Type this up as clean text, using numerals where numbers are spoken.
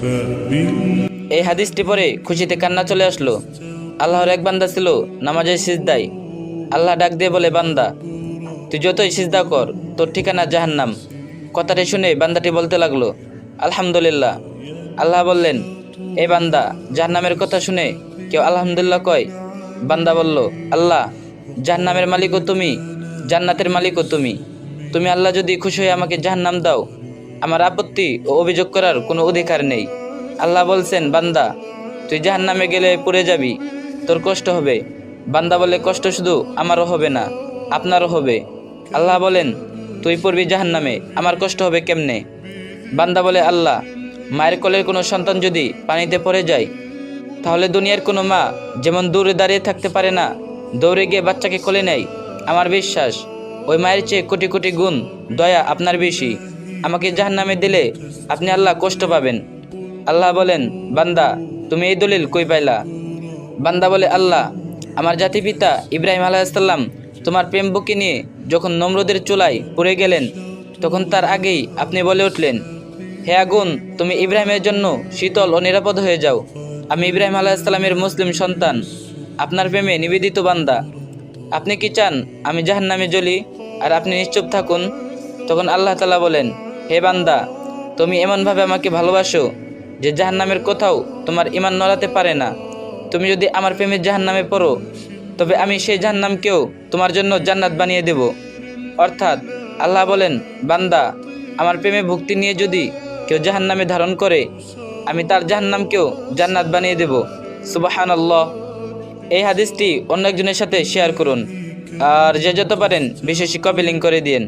এই হাদিসটি পরে খুশিতে কান্না চলে আসলো। আল্লাহর এক বান্দা ছিল নামাজের সিজদায়। আল্লাহ ডাক দিয়ে বলে, বান্দা তুই যতই সিজদা কর, তোর ঠিকানা জাহান্নাম। কথাটি শুনে বান্দাটি বলতে লাগলো, আলহামদুলিল্লাহ। আল্লাহ বললেন, এই বান্দা, জাহান্নামের কথা শুনে কেউ আলহামদুলিল্লাহ কয়? বান্দা বলল, আল্লাহ, জাহান্নামের মালিকও তুমি, জান্নাতের মালিকও তুমি। তুমি আল্লাহ যদি খুশি হয়ে আমাকে জাহান্নাম দাও, আমার আপত্তি ও অভিযোগ করার কোনো অধিকার নেই। আল্লাহ বলছেন, বান্দা তুই জাহান্নামে গেলে পড়ে যাবি, তোর কষ্ট হবে। বান্দা বলে, কষ্ট শুধু আমারও হবে না, আপনারও হবে। আল্লাহ বলেন, তুই পড়বি জাহান্নামে, আমার কষ্ট হবে কেমনে? বান্দা বলে, আল্লাহ, মায়ের কোলের কোনো সন্তান যদি পানিতে পড়ে যায়, তাহলে দুনিয়ার কোনো মা যেমন দূরে দাঁড়িয়ে থাকতে পারে না, দৌড়ে গিয়ে বাচ্চাকে কোলে নেয়, আমার বিশ্বাস ওই মায়ের চেয়ে কোটি কোটি গুণ দয়া আপনার বেশি। আমাকে জাহান্নামে দিলে আপনি আল্লাহ কষ্ট পাবেন। আল্লাহ বলেন, বান্দা তুমি এই দলিল কই পাইলা? বান্দা বলে, আল্লাহ, আমার জাতি পিতা ইব্রাহিম আলাইহিসসালাম তোমার প্রেম বুকে নিয়ে যখন নমরুদের চুলায় পুড়ে গেলেন, তখন তার আগেই আপনি বলে উঠলেন, হে আগুন, তুমি ইব্রাহিমের জন্য শীতল ও নিরাপদ হয়ে যাও। আমি ইব্রাহিম আলাইহিসসালামের মুসলিম সন্তান, আপনার প্রেমে নিবেদিত বান্দা। আপনি কি চান আমি জাহান্নামে জ্বলি আর আপনি নিশ্চুপ থাকুন? তখন আল্লাহ তাআলা বলেন, হে বান্দা, তুমি এমনভাবে আমাকে ভালোবাসো যে জাহান্নামের কোথাও তোমার ঈমান নড়াতে পারে না। তুমি যদি আমার প্রেমে জাহান্নামে পড়ো, তবে আমি সেই জাহান্নামকেও তোমার জন্য জান্নাত বানিয়ে দেব। অর্থাৎ আল্লাহ বলেন, বান্দা আমার প্রেমে ভক্তি নিয়ে যদি কেউ জাহান্নামে ধারণ করে, আমি তার জাহান্নামকেও জান্নাত বানিয়ে দেব। সুবহানাল্লাহ। এই হাদিসটি অন্য একজনের সাথে শেয়ার করুন, আর যে যত পারেন বিশেষ কপি লিঙ্ক করে দিন।